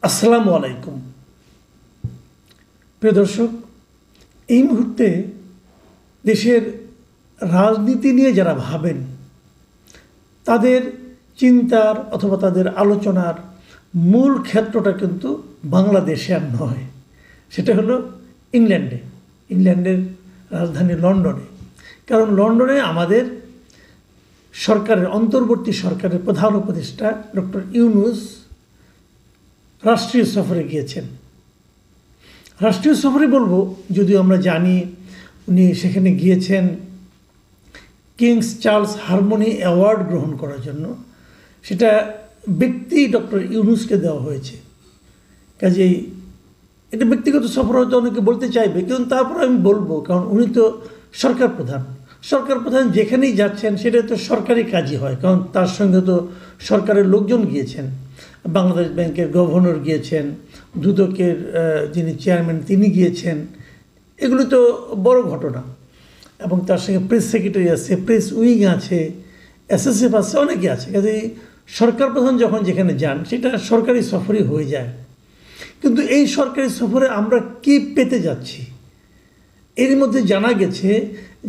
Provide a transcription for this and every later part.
আসসালামু আলাইকুম প্রিয় দর্শক, এই মুহূর্তে দেশের রাজনীতি নিয়ে যারা ভাবেন তাদের চিন্তার অথবা তাদের আলোচনার মূল ক্ষেত্রটা কিন্তু বাংলাদেশে আর নয়, সেটা হলো ইংল্যান্ডের রাজধানী লন্ডনে। কারণ লন্ডনে আমাদের সরকারের অন্তর্বর্তী সরকারের প্রধান উপদেষ্টা ডক্টর ইউনূস রাষ্ট্রীয় সফরে গিয়েছেন। রাষ্ট্রীয় সফরে বলবো, যদিও আমরা জানি উনি সেখানে গিয়েছেন কিংস চার্লস হারমোনি অ্যাওয়ার্ড গ্রহণ করার জন্য। সেটা ব্যক্তি ডক্টর ইউনূসকে দেওয়া হয়েছে। কাজেই এটা ব্যক্তিগত সফর হয়তো অনেকে বলতে চাইবে, কিন্তু তারপর আমি বলবো, কারণ উনি তো সরকার প্রধান যেখানেই যাচ্ছেন সেটা তো সরকারি কাজই হয়। কারণ তার সঙ্গে তো সরকারের লোকজন গিয়েছেন, বাংলাদেশ ব্যাংকের গভর্নর গিয়েছেন, দুদকের যিনি চেয়ারম্যান তিনি গিয়েছেন। এগুলো তো বড় ঘটনা। এবং তার সঙ্গে প্রেস সেক্রেটারি আছে, প্রেস উইং আছে, এসএসএফ আছে, অনেকে আছে। কাজেই সরকার প্রধান যখন যেখানে যান সেটা সরকারি সফরই হয়ে যায়। কিন্তু এই সরকারি সফরে আমরা কি পেতে যাচ্ছি? এর মধ্যে জানা গেছে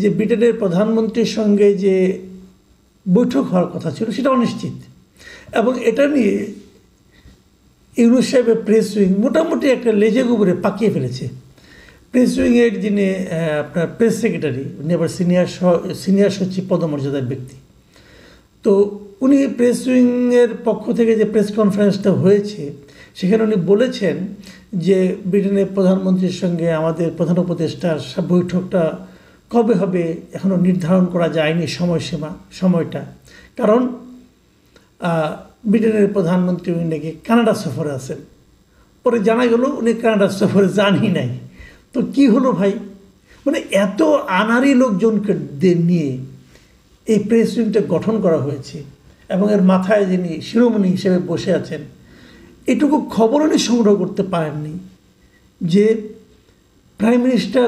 যে ব্রিটেনের প্রধানমন্ত্রীর সঙ্গে যে বৈঠক হওয়ার কথা ছিল সেটা অনিশ্চিত। এবং এটা নিয়ে ইউনূস সাহেবের প্রেস উইং মোটামুটি একটা লেজে গোবরে পাকিয়ে ফেলেছে। প্রেস উইংয়ের যিনি আপনার প্রেস সেক্রেটারি, উনি আবার সিনিয়র সচিব পদমর্যাদার ব্যক্তি, তো উনি প্রেস উইংয়ের পক্ষ থেকে যে প্রেস কনফারেন্সটা হয়েছে সেখানে উনি বলেছেন যে ব্রিটেনের প্রধানমন্ত্রীর সঙ্গে আমাদের প্রধান উপদেষ্টার বৈঠকটা কবে হবে এখনও নির্ধারণ করা যায়নি সময়টা। কারণ ব্রিটেনের প্রধানমন্ত্রী উনি নাকি কানাডা সফরে আছেন। পরে জানা গেল উনি কানাডা সফরে যানই নাই। তো কি হলো ভাই? মানে এত আনাড়ি লোকজনকে নিয়ে এই প্রেস উইংটা গঠন করা হয়েছে এবং এর মাথায় যিনি শিরোমণি হিসেবে বসে আছেন, এটুকু খবর উনি সংগ্রহ করতে পারেননি যে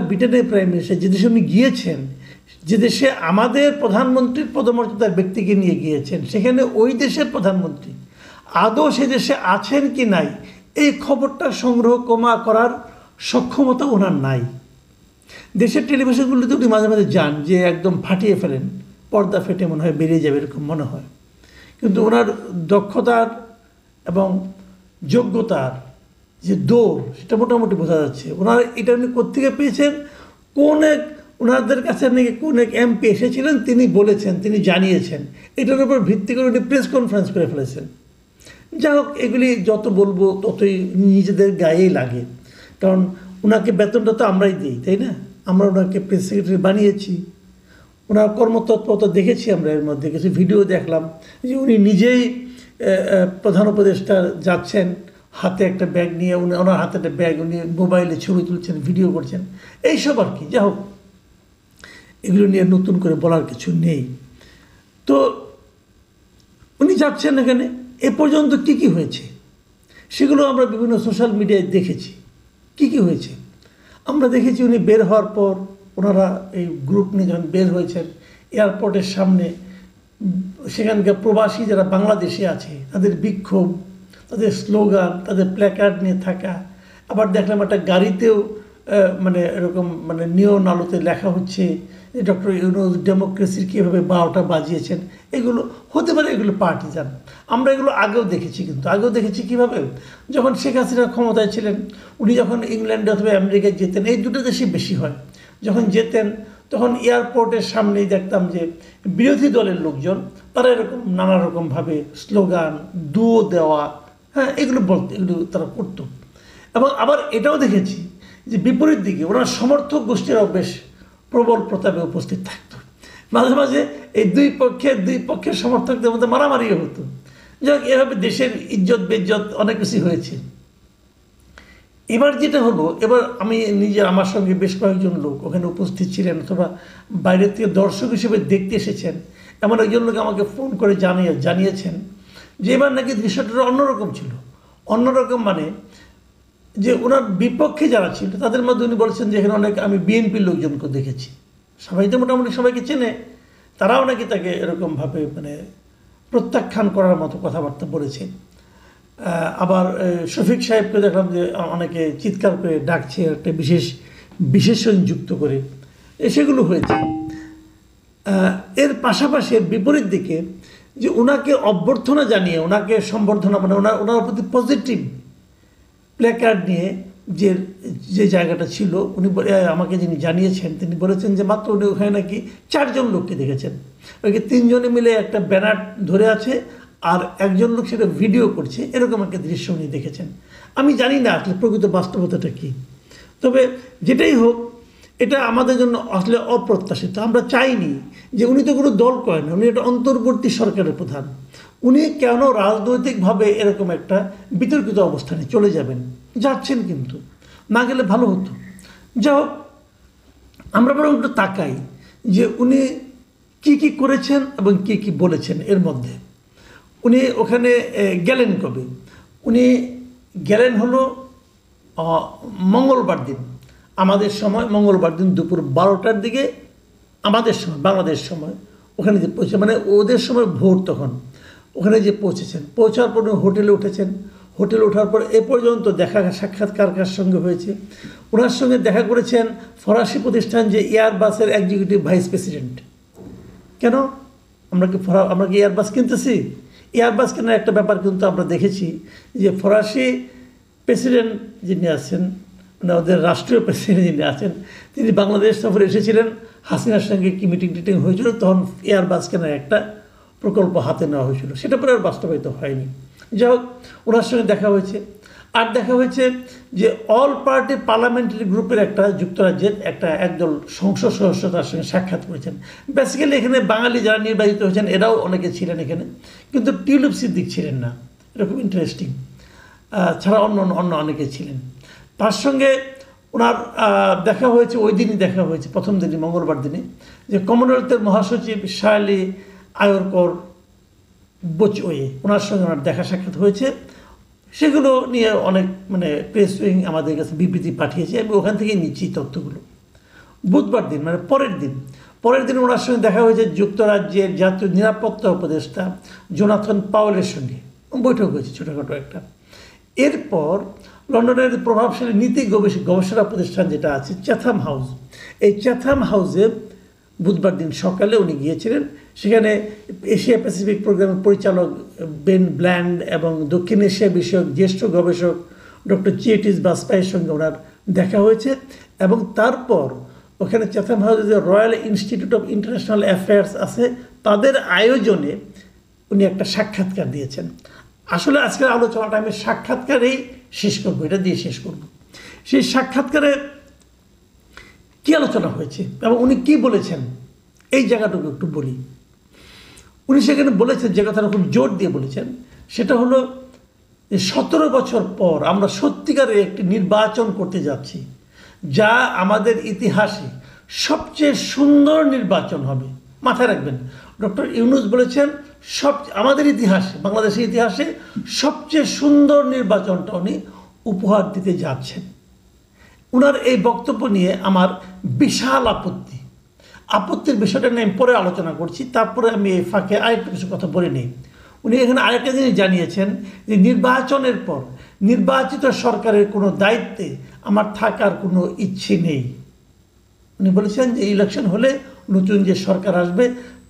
ব্রিটেনের প্রাইম মিনিস্টার যে দেশে উনি গিয়েছেন, যে দেশে আমাদের প্রধানমন্ত্রীর পদমর্যাদার ব্যক্তিকে নিয়ে গিয়েছেন, সেখানে ওই দেশের প্রধানমন্ত্রী আদৌ সে দেশে আছেন কি নাই এই খবরটা সংগ্রহ করার সক্ষমতা ওনার নাই। দেশের টেলিভিশনগুলিতে উনি মাঝে মাঝে যান, যে একদম ফাটিয়ে ফেলেন, পর্দা ফেটে মনে হয় বেরিয়ে যাবে এরকম মনে হয়। কিন্তু ওনার দক্ষতার এবং যোগ্যতার যে দৌড় সেটা মোটামুটি বোঝা যাচ্ছে। ওনার এটা উনি কোত্থেকে পেয়েছেন, ওনাদের কাছে নাকি কোন এক এমপি এসেছিলেন, তিনি বলেছেন, তিনি জানিয়েছেন, এটার উপর ভিত্তি করে উনি প্রেস কনফারেন্স করে ফেলেছেন। যাই হোক, এগুলি যত বলবো ততই নিজেদের গায়েই লাগে। কারণ ওনাকে বেতনটা তো আমরাই দিই, তাই না? আমরা ওনাকে প্রেস সেক্রেটারি বানিয়েছি। ওনার কর্মতৎপরতা দেখেছি আমরা, এর মধ্যে কিছু ভিডিও দেখলাম যে উনি নিজেই প্রধান উপদেষ্টা যাচ্ছেন, হাতে একটা ব্যাগ নিয়ে, ওনার হাতে একটা ব্যাগ, উনি মোবাইলে ছবি তুলছেন, ভিডিও করছেন, এইসব আর কি। যাই হোক, এগুলো নিয়ে নতুন করে বলার কিছু নেই। তো উনি যাচ্ছেন এখানে, এ পর্যন্ত কি হয়েছে সেগুলো আমরা বিভিন্ন সোশ্যাল মিডিয়ায় দেখেছি। কি হয়েছে আমরা দেখেছি। উনি বের হওয়ার পর ওনারা এই গ্রুপ নিয়ে যখন বের হয়েছেন এয়ারপোর্টের সামনে, সেখানকার প্রবাসী যারা বাংলাদেশে আছে তাদের বিক্ষোভ, তাদের স্লোগান, তাদের প্ল্যাকার্ড নিয়ে থাকা। আবার দেখলাম একটা গাড়িতেও মানে এরকম মানে নিয়ন আলোতে লেখা হচ্ছে ডক্টর ইউনূস ডেমোক্রেসির কীভাবে 12টা বাজিয়েছেন। এগুলো হতে পারে এগুলো পার্টিজান, আমরা এগুলো আগেও দেখেছি। কিন্তু আগেও দেখেছি কীভাবে, যখন শেখ হাসিনা ক্ষমতায় ছিলেন, উনি যখন ইংল্যান্ডে অথবা আমেরিকায় যেতেন, এই দুটো দেশই বেশি হয়, যখন যেতেন তখন এয়ারপোর্টের সামনেই দেখতাম যে বিরোধী দলের লোকজন তারা এরকম নানা রকমভাবে স্লোগান, দুয়ো দেওয়া, হ্যাঁ, এগুলো তারা করতো। এবং আবার এটাও দেখেছি যে বিপরীত দিকে ওনার সমর্থক গোষ্ঠীরাও বেশ প্রবল প্রতাপে উপস্থিত থাকতো। মাঝে মাঝে এই দুই পক্ষের সমর্থকদের মধ্যে মারামারিও হতো। যাক, এভাবে দেশের ইজ্জত বেজ্জত অনেক কিছু হয়েছে। এবার যেটা হলো, এবার আমি আমার সঙ্গে বেশ কয়েকজন লোক ওখানে উপস্থিত ছিলেন অথবা বাইরের থেকে দর্শক হিসেবে দেখতে এসেছেন, এমন একজন লোক আমাকে ফোন করে জানিয়েছেন যে এবার নাকি দৃশ্যটা অন্যরকম ছিল। অন্যরকম মানে যে ওনার বিপক্ষে যারা ছিল তাদের মধ্যে উনি বলেছেন যে এখানে অনেক আমি বিএনপির লোকজনকে দেখেছি, সবাই তো মোটামুটি সবাইকে চেনে, তারাও নাকি তাকে এরকমভাবে মানে প্রত্যাখ্যান করার মতো কথাবার্তা বলেছেন। আবার শফিক সাহেবকে দেখলাম যে অনেকে চিৎকার করে ডাকছে একটা বিশেষণ যুক্ত করে, সেগুলো হয়েছে। এর পাশাপাশি এর বিপরীত দিকে যে ওনাকে অভ্যর্থনা জানিয়ে, ওনাকে সম্বর্ধনা মানে ওনার প্রতি পজিটিভ প্ল্যাকার্ড নিয়ে যে জায়গাটা ছিল, উনি আমাকে যিনি জানিয়েছেন তিনি বলেছেন যে মাত্র উনি ওখানে নাকি 4 জন লোককে দেখেছেন। ওইকে 3 জনে মিলে একটা ব্যানার ধরে আছে আর একজন লোক সেটা ভিডিও করছে, এরকম একটা দৃশ্য উনি দেখেছেন। আমি জানি না আসলে প্রকৃত বাস্তবতাটা কী, তবে যেটাই হোক এটা আমাদের জন্য আসলে অপ্রত্যাশিত। আমরা চাইনি যে উনি তো কোনো দল করেন না, উনি একটা অন্তর্বর্তী সরকারের প্রধান, উনি কেন রাজনৈতিকভাবে এরকম একটা বিতর্কিত অবস্থানে চলে যাচ্ছেন, কিন্তু না গেলে ভালো হতো। যা হোক, আমরা বরং একটু তাকাই যে উনি কি করেছেন এবং কি বলেছেন। এর মধ্যে উনি ওখানে গেলেন কবে? উনি গেলেন হলো মঙ্গলবার দিন, আমাদের সময় মঙ্গলবার দিন দুপুর 12টার দিকে, আমাদের সময় বাংলাদেশ সময় ওখানে যে পৌঁছে, মানে ওদের সময় ভোর, তখন ওখানে যে পৌঁছেছেন। পৌঁছার পর হোটেলে উঠেছেন। হোটেলে ওঠার পর এ পর্যন্ত সাক্ষাৎ কার সঙ্গে হয়েছে? ওনার সঙ্গে দেখা করেছেন ফরাসি প্রতিষ্ঠান যে এয়ারবাসের এক্সিকিউটিভ ভাইস প্রেসিডেন্ট। কেন আমরা কি এয়ারবাস কিনতেছি? এয়ারবাস কেনার একটা ব্যাপার কিন্তু আমরা দেখেছি যে ফরাসি প্রেসিডেন্ট যিনি আছেন, মানে ওদের রাষ্ট্রীয় প্রেসিডেন্ট যিনি আছেন, তিনি বাংলাদেশ সফরে এসেছিলেন। হাসিনার সঙ্গে কি মিটিং হয়েছিল, তখন এয়ারবাস কেনার একটা প্রকল্প হাতে নেওয়া হয়েছিল, সেটা পরে আর বাস্তবায়িত হয়নি। যাই হোক, ওনার সঙ্গে দেখা হয়েছে। আর দেখা হয়েছে যে অল পার্টি পার্লামেন্টারি গ্রুপের একটা যুক্তরাজ্যের একদল সংসদ সদস্য তার সঙ্গে সাক্ষাৎ করেছেন। বেসিক্যালি এখানে বাঙালি যারা নির্বাচিত হয়েছেন এরাও অনেকে ছিলেন এখানে, কিন্তু টিউলিপ সিদ্দিক ছিলেন না। এটা খুব ইন্টারেস্টিং। ছাড়া অন্য অনেকে ছিলেন। তার সঙ্গে ওনার দেখা হয়েছে, ওই দিনই দেখা হয়েছে, প্রথম দিনই মঙ্গলবার দিনে, যে কমনওয়েলথের মহাসচিব শার্লি আয়রকর বোচওয়ে, ওনার সঙ্গে ওনার দেখা সাক্ষাৎ হয়েছে। সেগুলো নিয়ে অনেক প্রেস উইং আমাদের কাছে বিবৃতি পাঠিয়েছে, আমি ওখান থেকেই নিচ্ছি তথ্যগুলো। বুধবার দিন মানে পরের দিন ওনার সঙ্গে দেখা হয়েছে যুক্তরাজ্যের জাতীয় নিরাপত্তা উপদেষ্টা জোনাথন পাওয়েলের সঙ্গে বৈঠক হয়েছে ছোটোখাটো একটা। এরপর লন্ডনের প্রভাবশালী নীতি গবেষণা প্রতিষ্ঠান যেটা আছে চ্যাথাম হাউস, এই চ্যাথাম হাউসে বুধবার দিন সকালে উনি গিয়েছিলেন। সেখানে এশিয়া প্যাসিফিক প্রোগ্রামের পরিচালক বেন ব্ল্যান্ড এবং দক্ষিণ এশিয়া বিষয়ক জ্যেষ্ঠ গবেষক ডক্টর চিয়েটিস বাজপাইয়ের সঙ্গে ওনার দেখা হয়েছে। এবং তারপর ওখানে চ্যাথাম হাউসে যে royal institute of international affairs আছে, তাদের আয়োজনে উনি একটা সাক্ষাৎকার দিয়েছেন। আসলে আজকের আলোচনাটা আমি সাক্ষাৎকারেই শেষ করবো, এটা দিয়ে শেষ করব। সেই সাক্ষাৎকারে কী আলোচনা হয়েছে এবং উনি কি বলেছেন, এই জায়গাটুকু একটু বলি। উনি সেখানে বলেছেন, যে কথাটা খুব জোর দিয়ে বলেছেন, সেটা হলো যে 17 বছর পর আমরা সত্যিকারের একটি নির্বাচন করতে যাচ্ছি, যা আমাদের ইতিহাসে সবচেয়ে সুন্দর নির্বাচন হবে। মাথায় রাখবেন, ডক্টর ইউনূস বলেছেন আমাদের ইতিহাসে, বাংলাদেশের ইতিহাসে সবচেয়ে সুন্দর নির্বাচনটা উনি উপহার দিতে যাচ্ছেন। ওনার এই বক্তব্য নিয়ে আমার বিশাল আপত্তির বিষয়টা নিয়ে আমি পরে আলোচনা করছি। তারপরে আমি এই ফাঁকে আরেকটা কিছু কথা বলে নিই। উনি এখানে আরেকটা জিনিস জানিয়েছেন যে নির্বাচনের পর নির্বাচিত সরকারের কোনো দায়িত্বে আমার থাকার কোনো ইচ্ছে নেই। উনি বলেছেন যে ইলেকশন হলে নতুন যে সরকার আসবে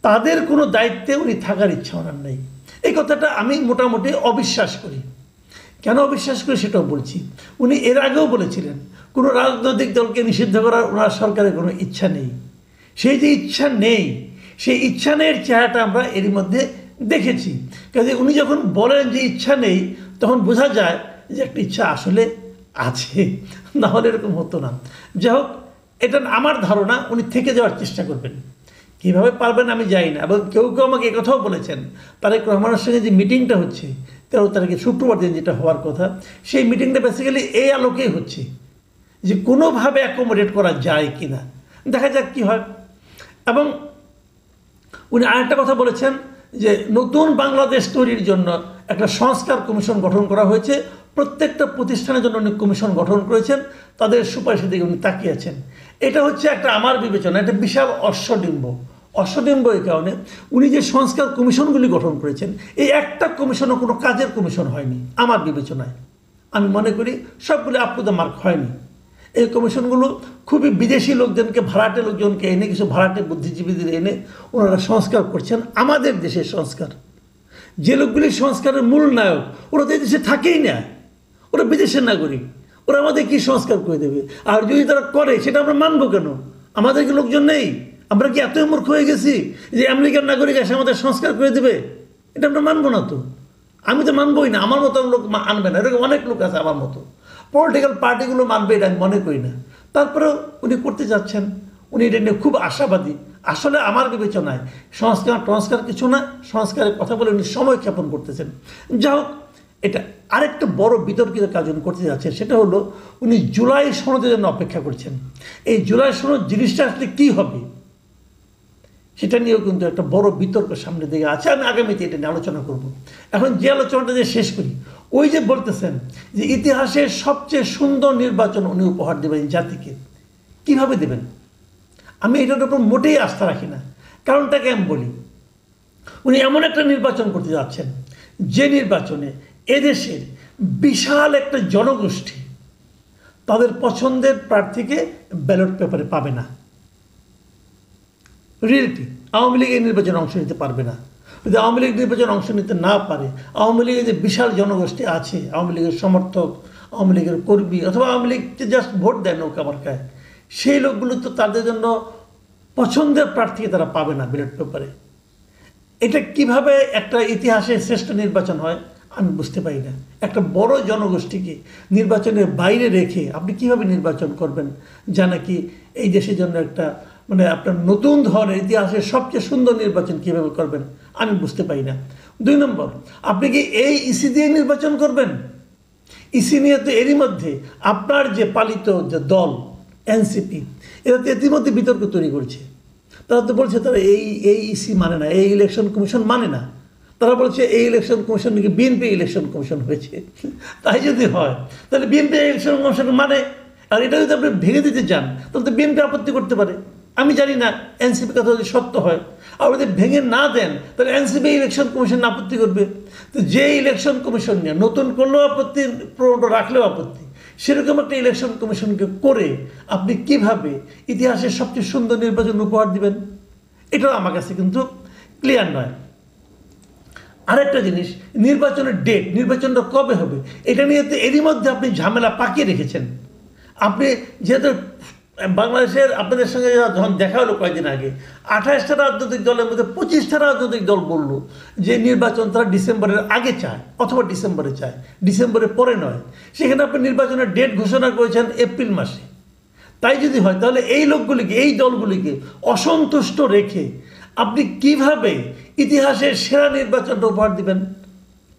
তাদের কোনো দায়িত্বে উনি থাকার ইচ্ছা ওনার নেই। এই কথাটা আমি মোটামুটি অবিশ্বাস করি। কেন অবিশ্বাস করি সেটাও বলছি। উনি এর আগেও বলেছিলেন কোনো রাজনৈতিক দলকে নিষিদ্ধ করার ওনার সরকারের কোনো ইচ্ছা নেই। সেই যে ইচ্ছা নেই, সেই ইচ্ছা নেই চেহারাটা আমরা এরই মধ্যে দেখেছি। কাজে উনি যখন বলেন যে ইচ্ছা নেই, তখন বোঝা যায় যে একটা ইচ্ছা আসলে আছে, না হলে এরকম হতো না। যাই হোক, এটা আমার ধারণা উনি থেকে যাওয়ার চেষ্টা করবেন। কীভাবে পারবেন আমি জানি না। এবং কেউ আমাকে একথাও বলেছেন, তারেক রহমানের সঙ্গে যে মিটিংটা হচ্ছে 13 তারিখে শুক্রবার দিন যেটা হওয়ার কথা, সেই মিটিংটা বেসিক্যালি এই আলোকেই হচ্ছে যে কোনোভাবে অ্যাকোমোডেট করা যায় কি না, দেখা যাক কী হয়। এবং উনি আরেকটা কথা বলেছেন যে নতুন বাংলাদেশ তৈরির জন্য একটা সংস্কার কমিশন গঠন করা হয়েছে। প্রত্যেকটা প্রতিষ্ঠানের জন্য উনি কমিশন গঠন করেছেন, তাদের সুপারিশের দিকে উনি তাকিয়েছেন। এটা হচ্ছে একটা আমার বিবেচনা একটা বিশাল অশ্বডিম্ব। অসম্ভব এই কারণে উনি যে সংস্কার কমিশনগুলি গঠন করেছেন, এই একটা কমিশনও কোনো কাজের কমিশন হয়নি আমার বিবেচনায়। আমি মনে করি সবগুলো আপ টু দ্য মার্ক হয়নি। এই কমিশনগুলো খুবই বিদেশি লোকজনকে, ভাড়াটে লোকজনকে এনে, কিছু ভাড়াটে বুদ্ধিজীবীদের এনে ওনারা সংস্কার করছেন আমাদের দেশের সংস্কার। যে লোকগুলি সংস্কারের মূল নায়ক ওরা তো এই দেশে থাকেই না, ওরা বিদেশের নাগরিক, ওরা আমাদের কি সংস্কার করে দেবে? আর যদি তারা করে সেটা আমরা মানবো কেন? আমাদের কি লোকজন নেই? আমরা কি এতই মূর্খ হয়ে গেছি যে আমেরিকার নাগরিক এসে আমাদের সংস্কার করে দেবে? এটা আমরা মানবো না তো। আমি তো মানবই না, আমার মতো লোক আনবে না। এরকম অনেক লোক আছে আমার মতো, পলিটিক্যাল পার্টিগুলো মানবে এটা আমি মনে করি না। তারপরেও উনি করতে যাচ্ছেন, উনি এটা নিয়ে খুব আশাবাদী। আসলে আমার বিবেচনায় সংস্কার কিছু না, সংস্কারের কথা বলে উনি সময় ক্ষেপণ করতেছেন। যা হোক, এটা আরেকটা বড় বিতর্কিত কাজ উনি করতে যাচ্ছেন, সেটা হলো উনি জুলাই সনদের জন্য অপেক্ষা করছেন। এই জুলাই সনদ জিনিসটা আসলে কী হবে সেটা নিয়েও কিন্তু একটা বড় বিতর্ক সামনে দিকে আছে। আমি আগামীতে এটা নিয়ে আলোচনা করব। এখন যে আলোচনাটা যে শেষ করি, ওই যে বলতেছেন যে ইতিহাসের সবচেয়ে সুন্দর নির্বাচন উনি উপহার দেবেন জাতিকে, কিভাবে দেবেন? আমি এটার উপর মোটেই আস্থা রাখি না। কারণটাকে আমি বলি, উনি এমন একটা নির্বাচন করতে যাচ্ছেন যে নির্বাচনে এদেশের বিশাল একটা জনগোষ্ঠী তাদের পছন্দের প্রার্থীকে ব্যালট পেপারে পাবে না। রিয়েলিটি, আওয়ামী লীগ এই নির্বাচনে অংশ নিতে পারবে না। যদি আওয়ামী লীগ নির্বাচনে অংশ নিতে না পারে, আওয়ামী লীগের যে বিশাল জনগোষ্ঠী আছে, আওয়ামী লীগের সমর্থক, আওয়ামী লীগের কর্মী, অথবা আওয়ামী লীগকে জাস্ট ভোট দেয় নৌকা মার্কায়, সেই লোকগুলো তো তাদের জন্য পছন্দের প্রার্থীকে তারা পাবে না ব্যালট পেপারে। এটা কিভাবে একটা ইতিহাসের শ্রেষ্ঠ নির্বাচন হয় আমি বুঝতে পারি না। একটা বড় জনগোষ্ঠীকে নির্বাচনের বাইরে রেখে আপনি কিভাবে নির্বাচন করবেন, যা নাকি এই দেশের জন্য একটা মানে আপনার নতুন ধরনের ইতিহাসের সবচেয়ে সুন্দর নির্বাচন কীভাবে করবেন আমি বুঝতে পারি না। 2 নম্বর, আপনি কি এই ইসি দিয়ে নির্বাচন করবেন? ইসি নিয়ে তো এরই মধ্যে আপনার যে পালিত যে দল এনসিপি, এরা তো ইতিমধ্যে বিতর্ক তৈরি করছে। তারা তো বলছে তারা এই ইসি মানে না, এই ইলেকশন কমিশন মানে না। তারা বলছে এই ইলেকশন কমিশন নাকি বিএনপি ইলেকশন কমিশন হয়েছে। তাই যদি হয় তাহলে বিএনপি ইলেকশন কমিশন মানে, আর এটা যদি আপনি ভেঙে দিতে চান তাহলে তো বিএনপি আপত্তি করতে পারে। আমি জানি না এনসিপি কথা যদি সত্য হয়, আর যদি ভেঙে না দেন তাহলে এনসিপি ইলেকশন কমিশন আপত্তি করবে। তো যে ইলেকশন কমিশন নিয়ে নতুন করলেও আপত্তি, পুরোনো রাখলেও আপত্তি, সেরকম একটা ইলেকশন কমিশনকে করে আপনি কিভাবে ইতিহাসের সবচেয়ে সুন্দর নির্বাচন উপহার দিবেন? এটাও আমার কাছে কিন্তু ক্লিয়ার নয়। আরেকটা জিনিস, নির্বাচনের ডেট, নির্বাচনটা কবে হবে, এটা নিয়ে তো এরই মধ্যে আপনি ঝামেলা পাকিয়ে রেখেছেন। আপনি যেহেতু বাংলাদেশের আপনাদের সঙ্গে যখন দেখা হলো কয়েকদিন আগে, 28টা রাজনৈতিক দলের মধ্যে 25টা রাজনৈতিক দল বলল যে নির্বাচন তারা ডিসেম্বরের আগে চায় অথবা ডিসেম্বরে চায়, ডিসেম্বরের পরে নয়। সেখানে আপনি নির্বাচনের ডেট ঘোষণা করেছেন এপ্রিল মাসে। তাই যদি হয় তাহলে এই লোকগুলিকে, এই দলগুলিকে অসন্তুষ্ট রেখে আপনি কিভাবে ইতিহাসের সেরা নির্বাচনটা উপহার দিবেন?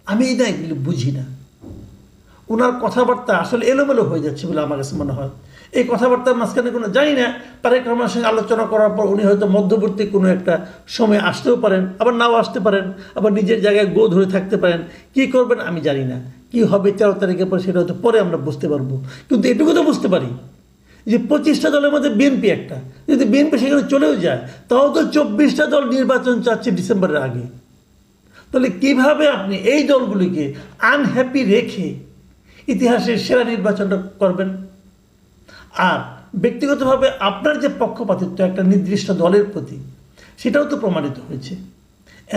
আমি এই না এগুলি বুঝি না। ওনার কথাবার্তা আসলে এলোমেলো হয়ে যাচ্ছে বলে আমার কাছে মনে হয়। এই কথাবার্তার মাঝখানে কোনো জানি না, তারেক রহমানের সঙ্গে আলোচনা করার পর উনি হয়তো মধ্যবর্তী কোনো একটা সময় আসতেও পারেন, আবার নাও আসতে পারেন, আবার নিজের জায়গায় গো ধরে থাকতে পারেন। কি করবেন আমি জানি না, কি হবে 13 তারিখের পর সেটা হয়তো পরে আমরা বুঝতে পারবো। কিন্তু এটুকু তো বুঝতে পারি যে 25টা দলের মধ্যে বিএনপি একটা, যদি বিএনপি সেখানে চলেও যায় তাও তো 24টা দল নির্বাচন চাচ্ছে ডিসেম্বরের আগে। তাহলে কিভাবে আপনি এই দলগুলিকে আনহ্যাপি রেখে ইতিহাসের সেরা নির্বাচনটা করবেন? আর ব্যক্তিগতভাবে আপনার যে পক্ষপাতিত্ব একটা নির্দিষ্ট দলের প্রতি, সেটাও তো প্রমাণিত হয়েছে।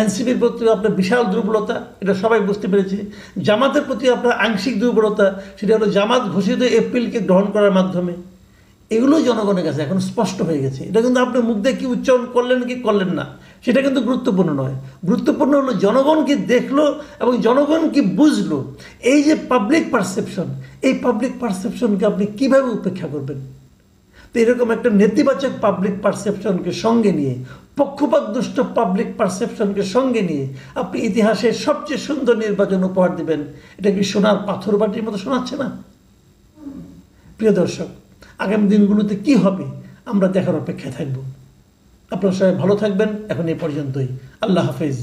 এনসিপির প্রতি আপনার বিশাল দুর্বলতা, এটা সবাই বুঝতে পেরেছে। জামাতের প্রতি আপনার আংশিক দুর্বলতা, সেটা হলো জামাত ঘোষিত এপ্রিলকে গ্রহণ করার মাধ্যমে। এগুলো জনগণের কাছে এখন স্পষ্ট হয়ে গেছে। এটা কিন্তু আপনি মুখ দিয়ে কি উচ্চারণ করলেন কি করলেন না সেটা কিন্তু গুরুত্বপূর্ণ নয়। গুরুত্বপূর্ণ হলো জনগণ কি দেখলো এবং জনগণ কি বুঝলো। এই যে পাবলিক পারসেপশন, এই পাবলিক পারসেপশনকে আপনি কিভাবে উপেক্ষা করবেন? তো এরকম একটা নেতিবাচক পাবলিক পারসেপশনকে সঙ্গে নিয়ে, পক্ষপাতদুষ্ট পাবলিক পারসেপশনকে সঙ্গে নিয়ে আপনি ইতিহাসের সবচেয়ে সুন্দর নির্বাচন উপহার দেবেন, এটা কি সোনার পাথর বাটির মতো শোনাচ্ছে না? প্রিয় দর্শক, আগামী দিনগুলোতে কি হবে আমরা দেখার অপেক্ষায় থাকব। আপনারা সবাই ভালো থাকবেন। এখন এই পর্যন্তই। আল্লাহ হাফেজ।